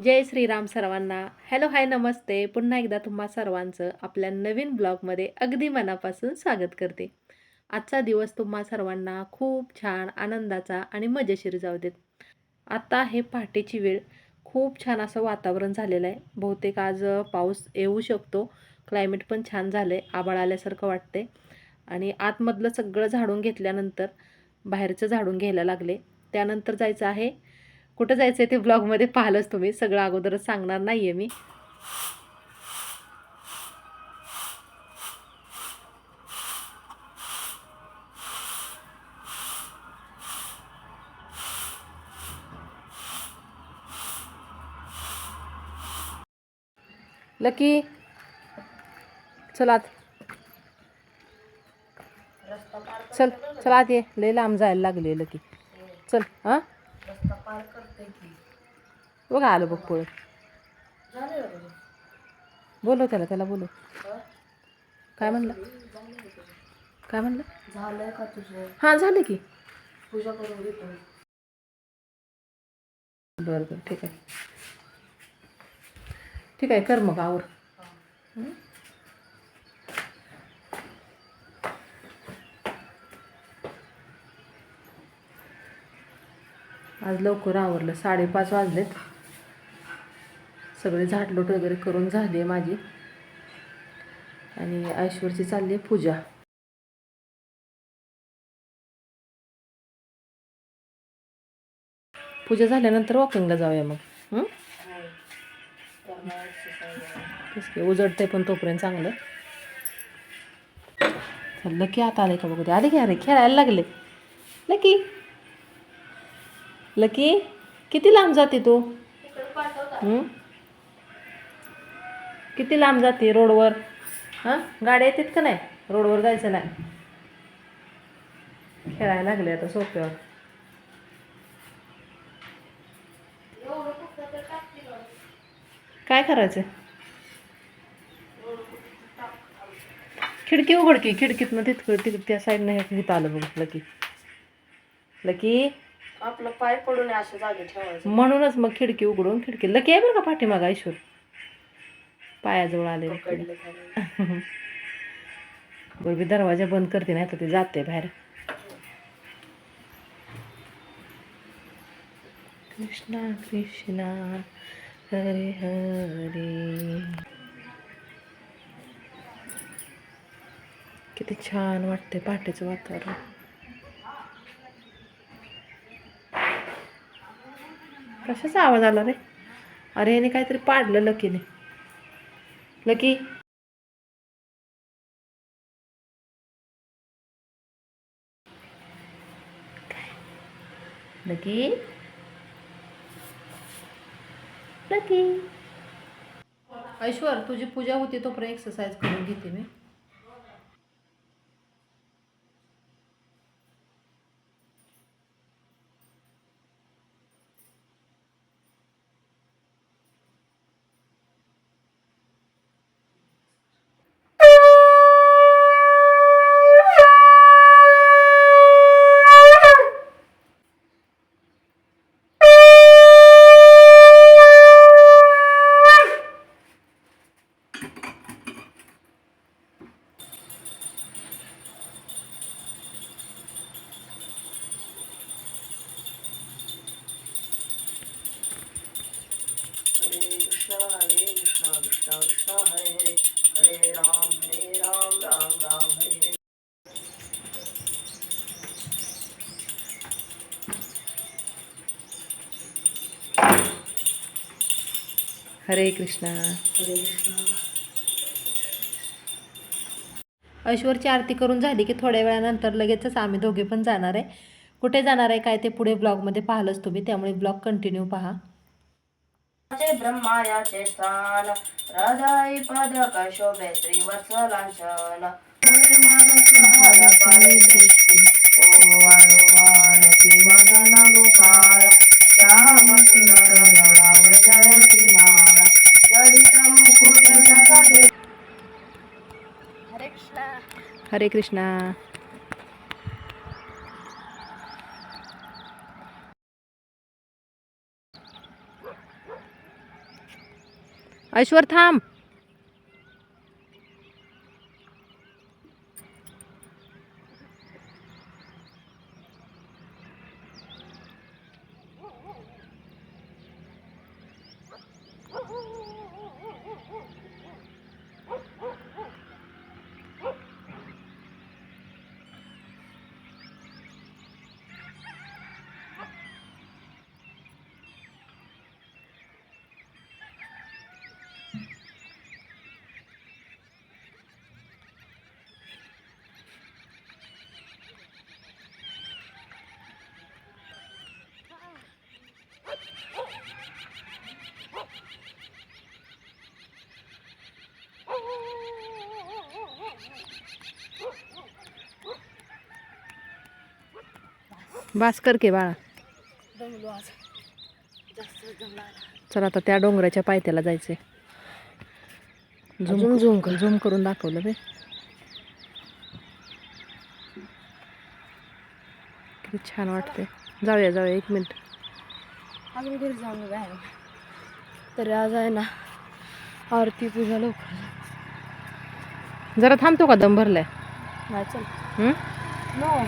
जय श्रीराम सर्वांना. Hello hi नमस्ते. पुन्हा एकदा तुम्हा सर्वांचं आपल्या नवीन ब्लॉगमध्ये अगदी मनापासून स्वागत करते. आजचा दिवस तुम्हा सर्वांना खूप छान, आनंदाचा आणि मजेशीर जाऊ देत. आता आहे पहाटेची वेळ. खूप छान असं वातावरण झालेलं आहे. बहुतेक आज पाऊस येऊ शकतो. क्लायमेट पण छान झालं आहे. आभाळ आल्यासारखं वाटतंय आणि आतमधलं सगळं झाडून घेतल्यानंतर बाहेरचं झाडून घ्यायला लागले. त्यानंतर जायचं आहे. कुठं जायचं आहे ते ब्लॉगमध्ये पाहिलंच तुम्ही. सगळं अगोदरच सांगणार नाही आहे मी. लकी चल आत. चल चल आत ये. लय लांब जायला लागले लकी. चल हां बघा आलं बघ पळत. बोलव त्याला बोलव. काय म्हणलं? काय म्हणलं? झालंय का तुझं? हां झालं की. पूजा करून घेतो. बरं बरं ठीक आहे. ठीक आहे कर मग आवर. आज लवकर आवरलं. 5:30 वाजलेत. सगळे झाडलोट वगैरे करून झाली आहे माझी आणि ऐश्वर्याची चालली आहे पूजा. पूजा झाल्यानंतर वॉकिंगला जाऊया मग. तेच की उजडते पण तोपर्यंत चांगलं. लकी आता आले का बघू दे. आले की अरे खेळायला लागले. लकी लकी किती लांब जाते तू? किती लांब जाते रोडवर? हां गाड्या येतात का नाही? रोडवर जायचं नाही. खेळायला लागले आता सोप्यावर. काय करायचं? खिडकी उघडकी. खिडकीतनं तिथं त्या साईडनं इथं आलं बघ लकी. लकी आपलं पाय पडून अशा जागी ठेवायचं. म्हणूनच मग खिडकी उघडून खिडकी. लकी आहे बरं का पाठीमागं ऐश्वर. पायाजवळ आले. बरं मी दरवाजा बंद करते नाही तर ते जाते बाहेर. कृष्णा कृष्णा हरे हरे. किती छान वाटते पहाटेचं वातावरण. कशाचा आवाज आला रे? अरे याने काहीतरी पाडलं लकीने. Lucky lucky lucky. ऐश्वर तुझी पूजा होती तोपर्यंत एक्सरसाइज करून घेते मी. कृष्ण कृष्ण कृष्ण हरे हरे हरे राम राम राम हरे हरे. हरे कृष्णा. हरे कृष्ण. ऐश्वरची आरती करून झाली की थोड्या वेळानंतर लगेचच आम्ही दोघे पण जाणार आहे. कुठे जाणार आहे काय ते पुढे ब्लॉगमध्ये पाहिलंच तुम्ही. त्यामुळे ब्लॉग कंटिन्यू पहा. ब्रह्मायाचे स्थान हृदय पदक शोभे श्रीवत्सलांचन. गोपाळ श्याम सुंदर गळावर जयती माळा जडित मुकुट जगदे. हरे कृष्णा. हरे कृष्णा. ऐश्वर थांब. बास कर के बाळा. दमलो आज. जास्त दमला. चला आता त्या डोंगराच्या पायथ्याला जायचंय. झूम करून दाखवलं बे. किती छान वाटते. जाऊया 1 मिनिट. अजून घरी जाऊन बाहेर. तर आज आहे ना आरती पूजा लवकर. जरा थांबतो का? दम भरलाय. नाही चल. हं? नो.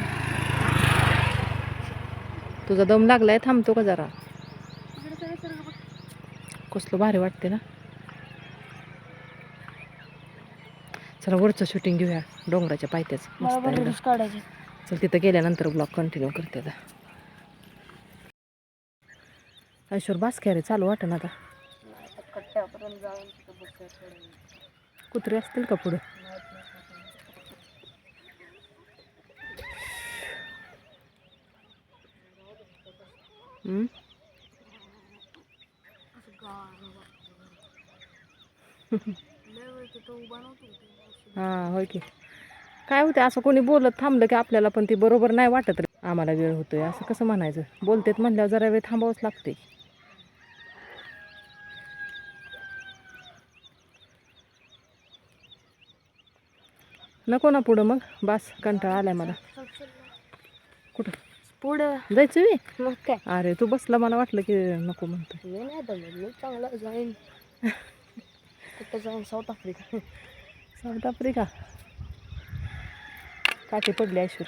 तुझा दम लागलाय. थांबतो का जरा? कसलं भारी वाटते ना. चला वरचं शूटिंग घेऊया डोंगराच्या पायथ्याच. मस्त आहे. काढायचे. चल तिथं गेल्यानंतर ब्लॉग कंटिन्यू करते आता. ऐश्वर बास काय रे, चालू वाटत ना आता. कट्ट्यापर्यंत जाऊन तिथं बसायचं. कुत्रे असतील का पुढं? हां होय की. काय होते असं कोणी बोलत थांबलं की आपल्याला पण ते बरोबर नाही वाटत रे. आम्हाला वेळ होतोय असं कसं म्हणायचं. बोलतेत म्हणल्यावर जरा वेळ थांबावंच लागते. नको ना पुढं मग. बास कंटाळा आलाय मला. कुठं पुढं जायचं मी? मग काय. अरे तू बसला मला वाटलं की नको म्हणतो. मी नाही दमलो. मी चांगला जाईन. कुठं जाईन? South Africa. South Africa. काठी पडली ऐश्वर.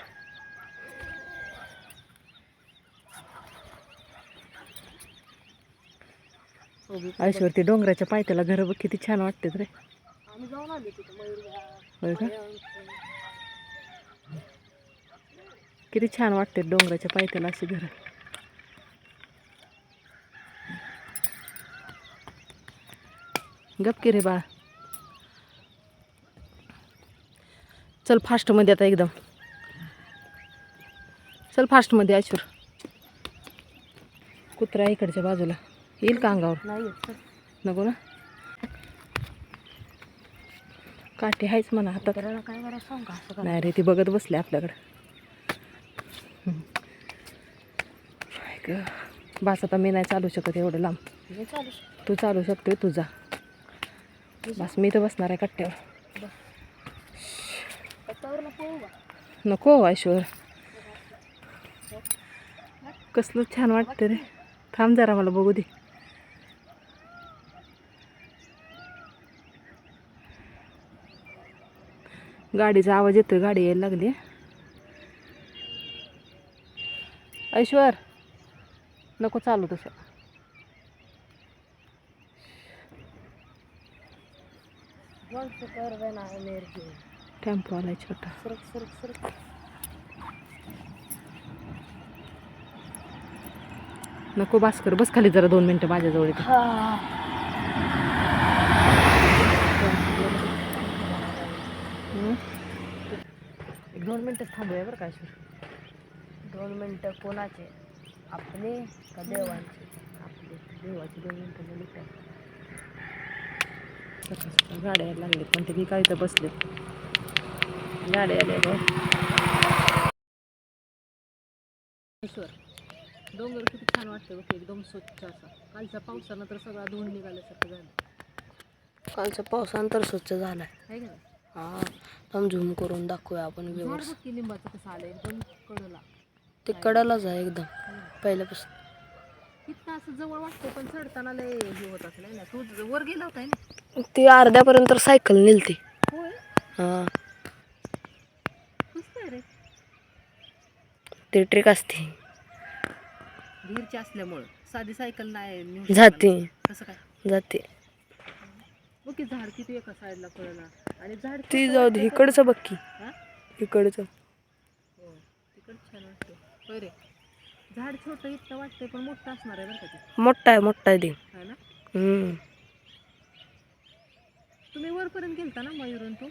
ऐश्वर ती डोंगराच्या पायथ्याला घर बघ किती छान वाटतात रे. आम्ही जाऊन आलो तिथं होय का? किती छान वाटते डोंगराच्या पायथ्याला अशी घर. गप की रे बाळा. चल फास्टमध्ये आता एकदम. चल फास्टमध्ये ऐश्वर. कुत्रा इकडच्या बाजूला येईल का अंगावर? नाही. नको ना. काठी आहेच म्हणा हातात. काय करायचं सांग का? असं नाही रे ती बघत बसले आपल्याकडं. बास आता मी नाही चालू शकत एवढं लांब. मी चालू. तू चालू शकतोय तुझा. बस मी तर बसणार आहे कट्ट्यावर. कट्ट्यावर नको. नको ऐश्वर. कसलं छान वाटतं रे. थांब जरा मला बघू दे. गाडीचा आवाज येतोय. गाडी यायला लागली. ऐश्वर नको चालू तसं. टेम्पो आलाय छोटा. सरक. नको बास कर. बस खाली जरा 2 मिनटं माझ्याजवळ. एक 2 मिनटं थांबूया बरं का ऐश्वर. 2 मिनटं कोणाचे? आपले का देवांचे? आपले देवाची 2 मिनटं झाली काय. गाड्या यायला लागले पण ते मी काय इथं बसले. गाड्या आल्या बघ. ऐश्वर डोंगर किती छान वाटतं बघ. एकदम स्वच्छ असा. कालच्या पावसानं तर सगळा धुवून निघाल्यासारखं झालं. कालच्या पावसानंतर स्वच्छ झालाय. आहे का नाही? हा. थांब झूम करून दाखवूया आपण झाड व्यवस्थित. बघ की लिंबाचं कसं आलं एकदम कडला. ते कडालाच आहे एकदम पहिल्यापासून. इथं असं जवळ वाटतं पण चढताना लय हे होत असलं ना. तू वर गेला होता ना? ती अर्ध्यापर्यंत सायकल नेलती. होय. हा मस्त आहे रे. ते ट्रिक असते. धीरची असल्यामुळं साधी सायकल नाही नेऊ शकत जाते ना. कसं काय जाते. बघ की झाड किती एका साईडला पळला आणि झाड ती छोटं जाऊ दे, वाटतंय पण इकडचं बघ की. हा? इकडचं हो तिकडं छान वाटतं. होय रे. झाड छोटं इतकं वाटतंय पण मोठं असणार आहे बरं का ते. मोठा आहे ते. हा ना. हम्म. तुम्ही वरपर्यंत गेलता ना मयूरून तू?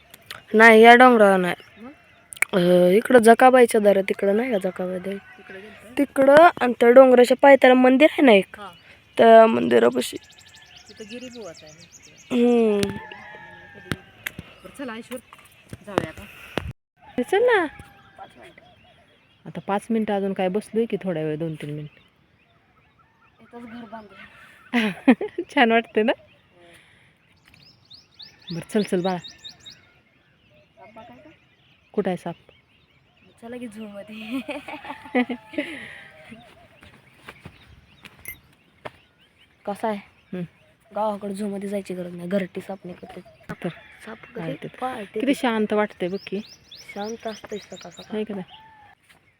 नाही या डोंगरावर नाही. मग इकडं जकाबाईच्या दारात तिकडं नाही का जकाबाई दे तिकडे गेलता? तिकडं. आणि त्या डोंगराच्या पायथ्याला मंदिर आहे ना एक, हा त्या मंदिरापाशी. तिथं गिरीबुवाच आहे ना तिथे. हम्म. बरं चला ऐश्वर जाऊया आता. चल ना. 5 मिनिटं. आता 5 मिनिटं अजून काय बसलोय की थोड्या वेळ 2-3 मिनिट. इथंच घर बांधलं. छान वाटते ना. बरं चल चल बाळा. साप काय का? कुठं आहे साप? चला की झू मध्ये. कसा आहे? गावाकडे झू मध्ये जायची गरज नाही, घरटी साप निघते. तर साप काय ते? पाळते. किती शांत वाटते बघ की. शांत असते सकाळ सकाळ. नाही का नाही?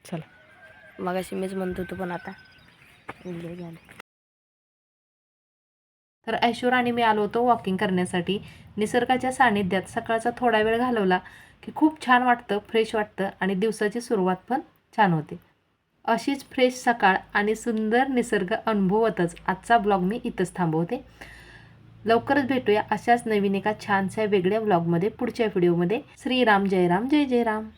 चला मगाशी मीच म्हणत होतो पण आता लय झालं. तर ऐश्वर आणि मी आलो होतो वॉकिंग करण्यासाठी. निसर्गाच्या सानिध्यात सकाळचा थोडा वेळ घालवला की खूप छान वाटतं, फ्रेश वाटतं आणि दिवसाची सुरुवात पण छान होते. अशीच फ्रेश सकाळ आणि सुंदर निसर्ग अनुभवतच आजचा ब्लॉग मी इथंच थांबवते. लवकरच भेटूया अशाच नवीन एका छानशा वेगळ्या ब्लॉगमध्ये पुढच्या व्हिडिओमध्ये. श्रीराम जय राम जय जय राम.